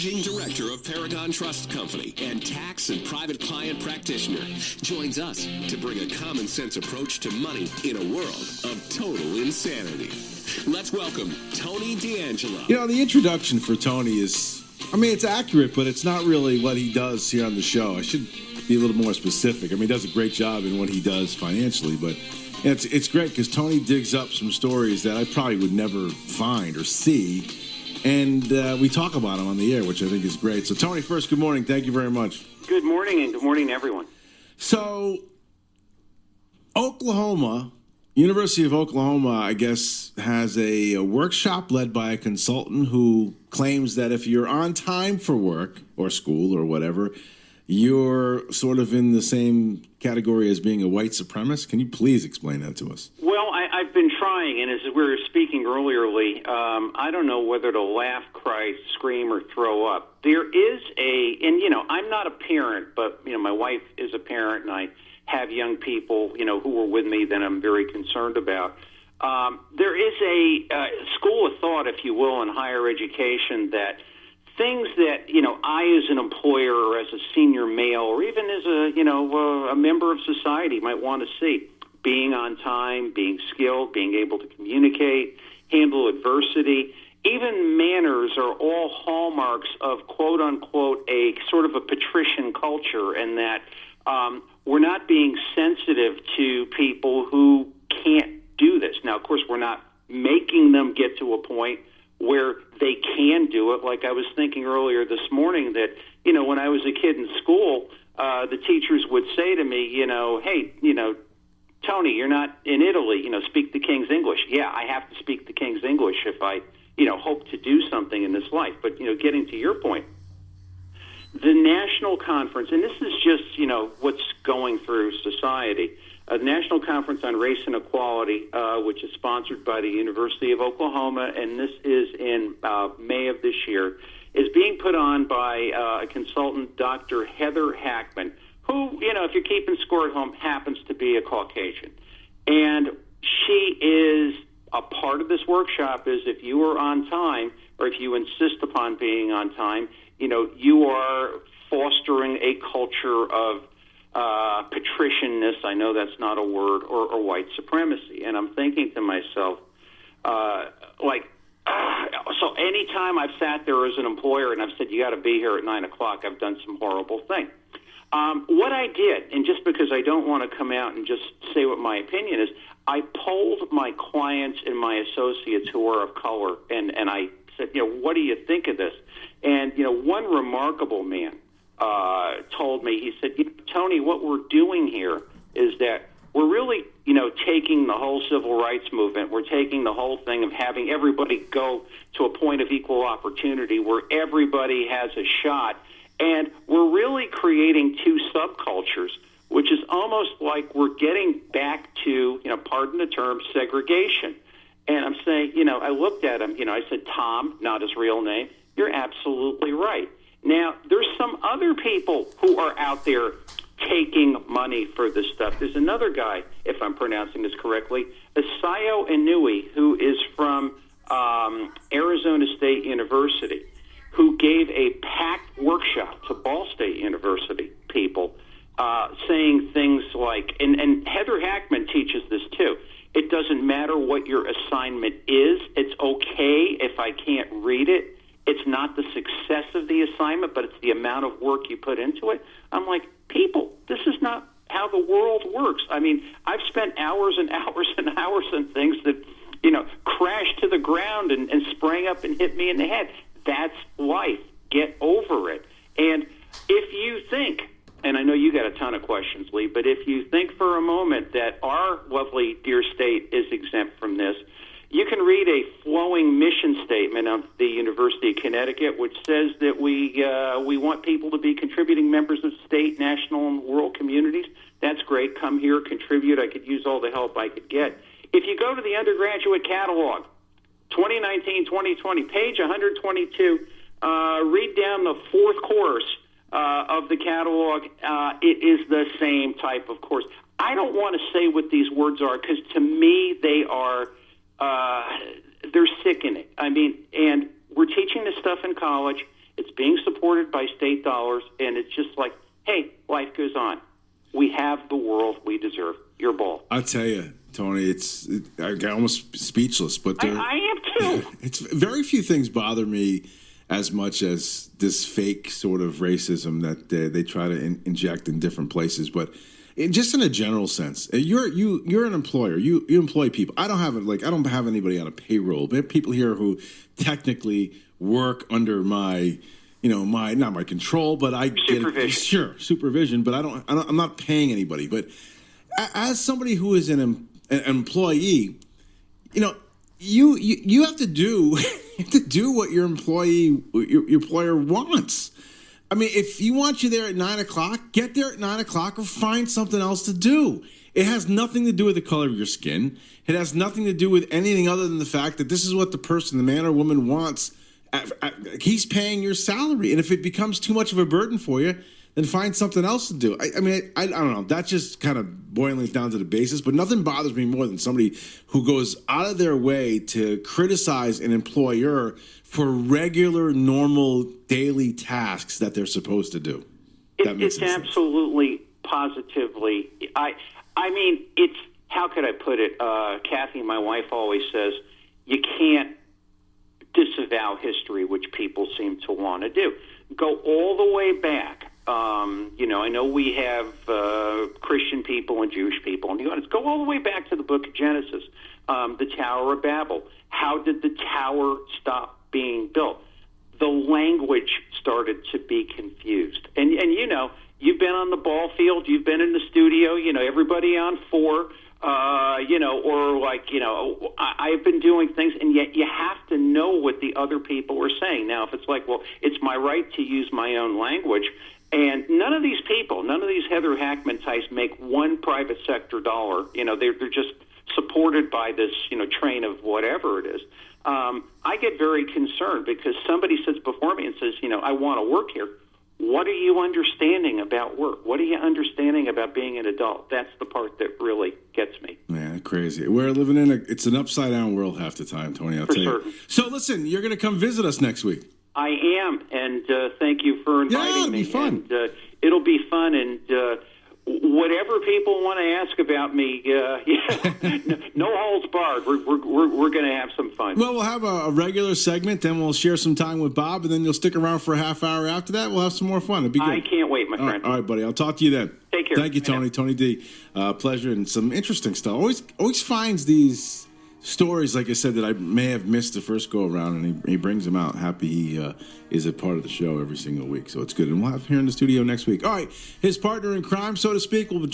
Managing Director of Paragon Trust Company and tax and private client practitioner, joins us to bring a common sense approach to money in a world of total insanity. Let's welcome Tony D'Angelo. You know, the introduction for Tony is, it's accurate, but it's not really what he does here on the show. I should be a little more specific. He does a great job in what he does financially, but it's great because Tony digs up some stories that I probably would never find or see, and we talk about them on the air, which I think is great. So, Tony, first, good morning. Thank you very much. Good morning, and good morning to everyone. So, University of Oklahoma, I guess, has a workshop led by a consultant who claims that if you're on time for work or school or whatever, you're sort of in the same category as being a white supremacist. Can you please explain that to us? Well, I've been trying, and as we were speaking earlier, Lee, I don't know whether to laugh, cry, scream, or throw up. There is I'm not a parent, but, my wife is a parent, and I have young people, who are with me that I'm very concerned about. There is a school of thought, if you will, in higher education that things that, I as an employer or as a senior male or even as a member of society might want to see. Being on time, being skilled, being able to communicate, handle adversity, even manners are all hallmarks of, quote unquote, a sort of a patrician culture, and that we're not being sensitive to people who can't do this. Now, of course, we're not making them get to a point where they can do it. Like I was thinking earlier this morning that, when I was a kid in school, the teachers would say to me, hey, Tony, you're not in Italy, speak the King's English. Yeah, I have to speak the King's English if I, hope to do something in this life. But, getting to your point, the national conference, and this is just, what's going through society, the National Conference on Race and Equality, which is sponsored by the University of Oklahoma, and this is in May of this year, is being put on by a consultant, Dr. Heather Hackman, who, if you're keeping score at home, happens to be a Caucasian. And she is a part of this workshop is if you are on time or if you insist upon being on time, you are fostering a culture of patricianness, I know that's not a word, or white supremacy. And I'm thinking to myself, so anytime I've sat there as an employer and I've said, you got to be here at 9 o'clock, I've done some horrible thing. What I did, and just because I don't want to come out and just say what my opinion is, I polled my clients and my associates who are of color, and I said, what do you think of this? And, one remarkable man told me, he said, Tony, what we're doing here is that we're really, taking the whole civil rights movement, we're taking the whole thing of having everybody go to a point of equal opportunity where everybody has a shot, and we're really creating two subcultures, which is almost like we're getting back to, pardon the term, segregation. And I'm saying, I looked at him, I said, Tom, not his real name, you're absolutely right. Now, there's some other people who are out there taking money for this stuff. There's another guy, if I'm pronouncing this correctly, Isayo Inui, who is from Arizona State University, who gave a packed workshop to Ball State University people saying things like, and Heather Hackman teaches this too, it doesn't matter what your assignment is. It's okay if I can't read it. It's not the success of the assignment, but it's the amount of work you put into it. I'm like, people, this is not how the world works. I've spent hours and hours and hours on things that, crashed to the ground and sprang up and hit me in the head. That's life. Get over it. And if you think, and I know you got a ton of questions, Lee, but if you think for a moment that our lovely dear state is exempt from this, you can read a flowing mission statement of the University of Connecticut, which says that we want people to be contributing members of state, national, and world communities. That's great. Come here, contribute. I could use all the help I could get. If you go to the undergraduate catalog, 2019-2020, page 122, read down the fourth course of the catalog. It is the same type of course. I don't want to say what these words are because to me they are they're sickening. And we're teaching this stuff in college. It's being supported by state dollars, and it's just like, hey, life goes on. We have the world we deserve. Your ball. I tell you, Tony, I get almost speechless. But I am too. It's very few things bother me as much as this fake sort of racism that they try to inject in different places. But just in a general sense, you're an employer. You employ people. I don't have anybody on a payroll. There are people here who technically work under my. Not my control, but I get supervision. But I'm not paying anybody. But as somebody who is an employee, you have to do what your employer wants. I mean, if you want you there at 9 o'clock, get there at 9 o'clock or find something else to do. It has nothing to do with the color of your skin. It has nothing to do with anything other than the fact that this is what the man or woman wants. He's paying your salary. And if it becomes too much of a burden for you, then find something else to do. I don't know. That's just kind of boiling it down to the basis. But nothing bothers me more than somebody who goes out of their way to criticize an employer for regular, normal, daily tasks that they're supposed to do. It's absolutely, positively. It's, how could I put it? Kathy, my wife, always says, you can't disavow history, which people seem to want to do. Go all the way back. I know we have Christian people and Jewish people in the audience. Go all the way back to the book of Genesis, the Tower of Babel. How did the tower stop being built? The language started to be confused. And you've been on the ball field, you've been in the studio, everybody on 4, I've been doing things, and yet you have to know what the other people are saying. Now, if it's like, well, it's my right to use my own language, and none of these Heather Hackman types make one private sector dollar. They're just supported by this, train of whatever it is. I get very concerned because somebody sits before me and says, I want to work here. What are you understanding about work? What are you understanding about being an adult? That's the part that really gets me. Man, crazy. We're living it's an upside down world half the time, Tony, I'll tell you. So listen, you're going to come visit us next week. I am, and thank you for inviting me. It'll be fun. And, it'll be fun, and whatever people want to ask about me, no holds barred. We're going to have some fun. Well, we'll have a regular segment, then we'll share some time with Bob, and then you'll stick around for a half hour after that. We'll have some more fun. It'll be good. I can't wait, my friend. All right, buddy. I'll talk to you then. Take care. Thank you, Tony. Tony D. Pleasure, and some interesting stuff. Always finds these stories, like I said, that I may have missed the first go around, and he brings them out. Happy he is a part of the show every single week, so it's good. And we'll have him here in the studio next week. All right, his partner in crime, so to speak, will be